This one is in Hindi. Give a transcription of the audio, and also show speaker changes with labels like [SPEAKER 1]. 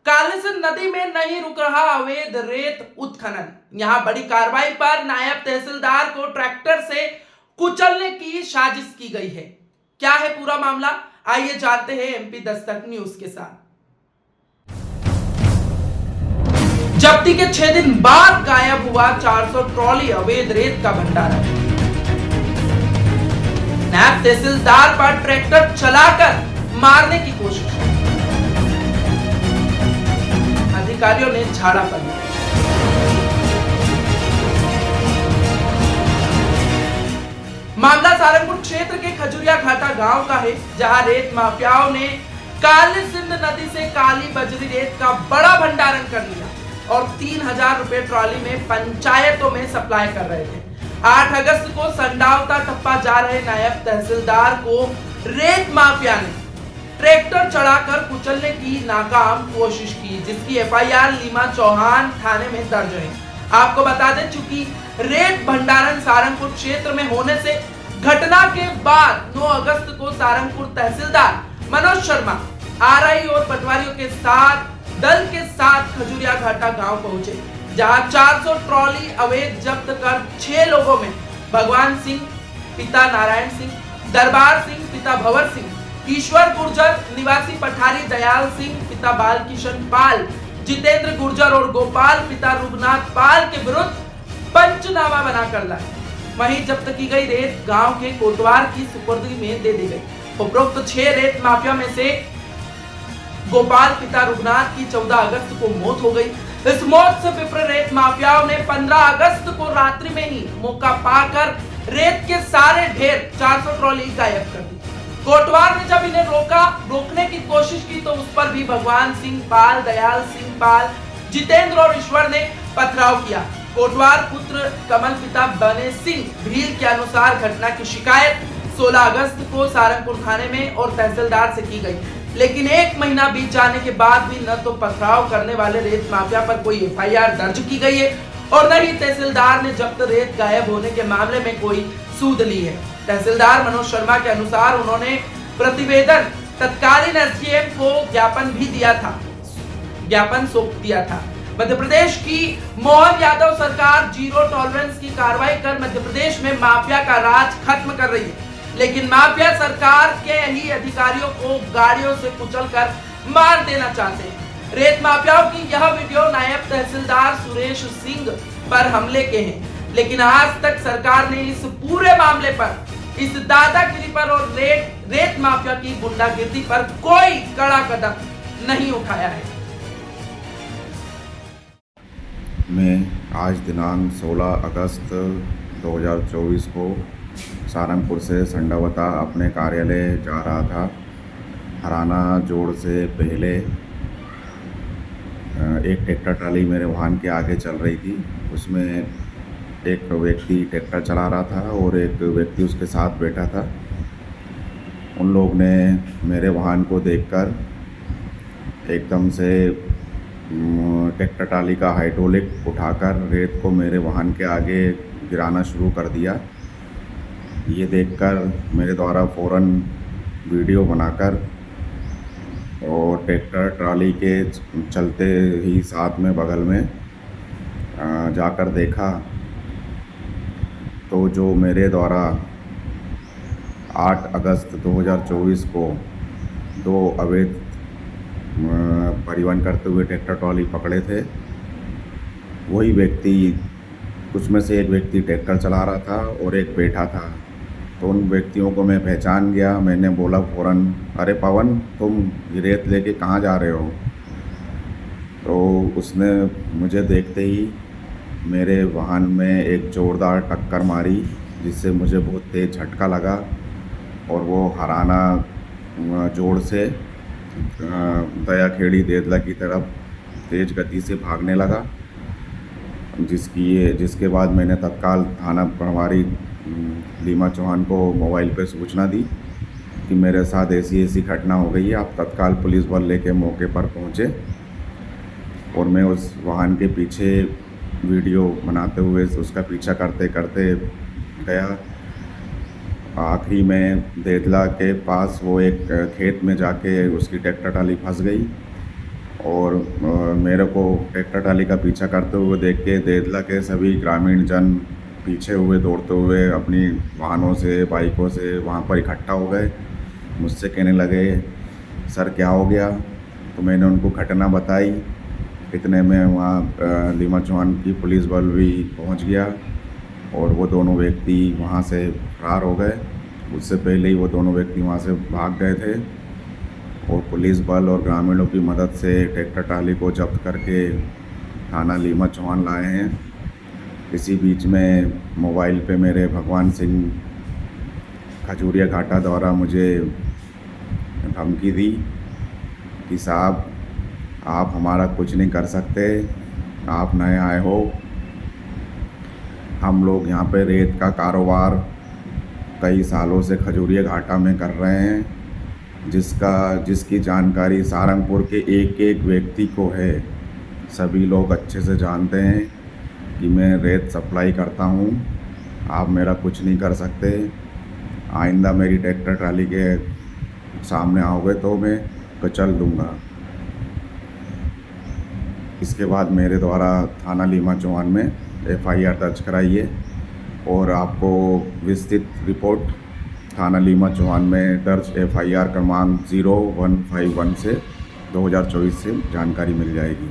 [SPEAKER 1] कालीसिंध नदी में नहीं रुक रहा अवैध रेत उत्खनन। यहां बड़ी कार्रवाई पर नायब तहसीलदार को ट्रैक्टर से कुचलने की साजिश की गई है। क्या है पूरा मामला, आइए जानते हैं एमपी दस्तक न्यूज के साथ। जब्ती के 6 दिन बाद गायब हुआ 400 ट्रॉली अवैध रेत का भंडारा। नायब तहसीलदार पर ट्रैक्टर चलाकर मारने की कोशिश, अधिकारियों ने झाड़ा कर दिया। मामला सारंगपुर क्षेत्र के खजुरिया घाटा गांव का है, जहां रेत माफियाओं ने कालीसिंध नदी से काली बजरी रेत का बड़ा भंडारण कर लिया और 3000 रुपए ट्रॉली में पंचायतों में सप्लाई कर रहे थे। 8 अगस्त को संडावता टप्पा जा रहे नायब तहसीलदार को रेत माफिया ने ट्रैक्टर चढ़ाकर कुचलने की नाकाम कोशिश की, जिसकी एफआईआर लीमा चौहान थाने में दर्ज है। आपको बता दें, चूंकि रेत भंडारण सारंगपुर क्षेत्र में होने से घटना के बाद 9 अगस्त को सारंगपुर तहसीलदार मनोज शर्मा आरआई और पटवारियों के साथ दल के साथ खजुरिया घाटा गांव पहुंचे, जहां 400 ट्रॉली अवैध जब्त कर 6 लोगों में भगवान सिंह पिता नारायण सिंह, दरबार सिंह पिता भंवर सिंह, ईश्वर गुर्जर निवासी पठारी दयाल सिंह पिता बालकिशन पाल, जितेंद्र गुर्जर और गोपाल पिता रुगनाथ पाल के विरुद्ध पंचनामा बनाकर लाए। वहीं जब्त की गई रेत गांव के कोटवार की सुपुर्दगी में दे दी गई। उपरोक्त 6 रेत माफिया में से गोपाल पिता रुगनाथ की 14 अगस्त को मौत हो गई। इस मौत से विफर रेत माफियाओं ने 15 अगस्त को रात्रि में ही मौका पाकर रेत के सारे ढेर 400 ट्रॉली गायब कर दी। कोटवार ने जब इन्हें रोकने की कोशिश की तो उस पर भी भगवान सिंह पाल, दयाल सिंह पाल, जितेंद्र और ईश्वर ने पथराव किया। कोटवार पुत्र कमल पिता बने सिंह भील के अनुसार घटना की शिकायत 16 अगस्त को सारंगपुर थाने में और तहसीलदार से की गई, लेकिन 1 महीना बीत जाने के बाद भी न तो पथराव करने वाले रेत माफिया पर कोई एफआईआर दर्ज की गई है और न ही तहसीलदार ने जब्त रेत गायब होने के मामले में कोई सूद ली है। तहसीलदार मनोज शर्मा के अनुसार उन्होंने प्रतिवेदन तत्कालीन एसडीएम को ज्ञापन सौंप दिया था। मध्य प्रदेश की मोहन यादव सरकार जीरो टॉलरेंस की कार्रवाई कर मध्य प्रदेश में माफिया का राज खत्म कर रही है, लेकिन माफिया सरकार के ही अधिकारियों को गाड़ियों से कुचलकर मार देना चाहते हैं। रेत माफियाओं की यह वीडियो नायब तहसीलदार सुरेश सिंह पर हमले के हैं, लेकिन आज तक सरकार ने इस पूरे मामले पर, इस दादागिरी पर और रेत माफिया की गुंडागिर्दी पर कोई कड़ा कदम नहीं उठाया है।
[SPEAKER 2] मैं आज दिनांक 16 अगस्त 2024 को सारंगपुर से संडावता अपने कार्यालय जा रहा था। हराना जोड़ से पहले एक ट्रैक्टर ट्राली मेरे वाहन के आगे चल रही थी। उसमें एक व्यक्ति ट्रैक्टर चला रहा था और एक व्यक्ति उसके साथ बैठा था। उन लोग ने मेरे वाहन को देखकर एकदम से ट्रैक्टर ट्राली का हाइड्रोलिक उठाकर रेत को मेरे वाहन के आगे गिराना शुरू कर दिया। ये देखकर मेरे द्वारा फ़ौरन वीडियो बनाकर और ट्रैक्टर ट्राली के चलते ही साथ में बगल में जाकर देखा तो जो मेरे द्वारा 8 अगस्त 2024 को 2 अवैध परिवहन करते हुए ट्रैक्टर ट्रॉली पकड़े थे, वही व्यक्ति, कुछ में से एक व्यक्ति ट्रैक्टर चला रहा था और एक बैठा था। तो उन व्यक्तियों को मैं पहचान गया। मैंने बोला फ़ौरन, अरे पवन, तुम रेत लेके कहाँ जा रहे हो? तो उसने मुझे देखते ही मेरे वाहन में एक ज़ोरदार टक्कर मारी, जिससे मुझे बहुत तेज़ झटका लगा और वो हराना जोड़ से दयाखेड़ी देदला की तरफ तेज़ गति से भागने लगा, जिसके बाद मैंने तत्काल थाना प्रभारी लीमा चौहान को मोबाइल पे सूचना दी कि मेरे साथ ऐसी घटना हो गई है, आप तत्काल पुलिस बल लेके मौके पर पहुँचे। और मैं उस वाहन के पीछे वीडियो बनाते हुए उसका पीछा करते करते गया। आखिरी में देदला के पास वो एक खेत में जाके उसकी ट्रैक्टर ट्राली फंस गई और मेरे को ट्रैक्टर ट्राली का पीछा करते हुए देख के देदला के सभी ग्रामीण जन पीछे हुए दौड़ते हुए अपनी वाहनों से बाइकों से वहाँ पर इकट्ठा हो गए। मुझसे कहने लगे सर क्या हो गया। तो मैंने उनको घटना बताई। इतने में वहाँ लीमा चौहान की पुलिस बल भी पहुँच गया और वो दोनों व्यक्ति वहाँ से फरार हो गए। उससे पहले ही वो दोनों व्यक्ति वहाँ से भाग गए थे और पुलिस बल और ग्रामीणों की मदद से ट्रैक्टर ट्राली को जब्त करके थाना लीमा चौहान लाए हैं। इसी बीच में मोबाइल पे मेरे भगवान सिंह खजूरिया घाटा द्वारा मुझे धमकी दी कि साहब आप हमारा कुछ नहीं कर सकते, आप नए आए हो। हम लोग यहाँ पे रेत का कारोबार कई सालों से खजूरिया घाटा में कर रहे हैं, जिसकी जानकारी सारंगपुर के एक एक व्यक्ति को है। सभी लोग अच्छे से जानते हैं कि मैं रेत सप्लाई करता हूँ। आप मेरा कुछ नहीं कर सकते। आइंदा मेरी ट्रैक्टर ट्राली के सामने आओगे तो मैं कचल दूँगा। इसके बाद मेरे द्वारा थाना लीमा चौहान में FIR दर्ज कराई है और आपको विस्तृत रिपोर्ट थाना लीमा चौहान में दर्ज FIR क्रमांक 0151 से 2024 से जानकारी मिल जाएगी।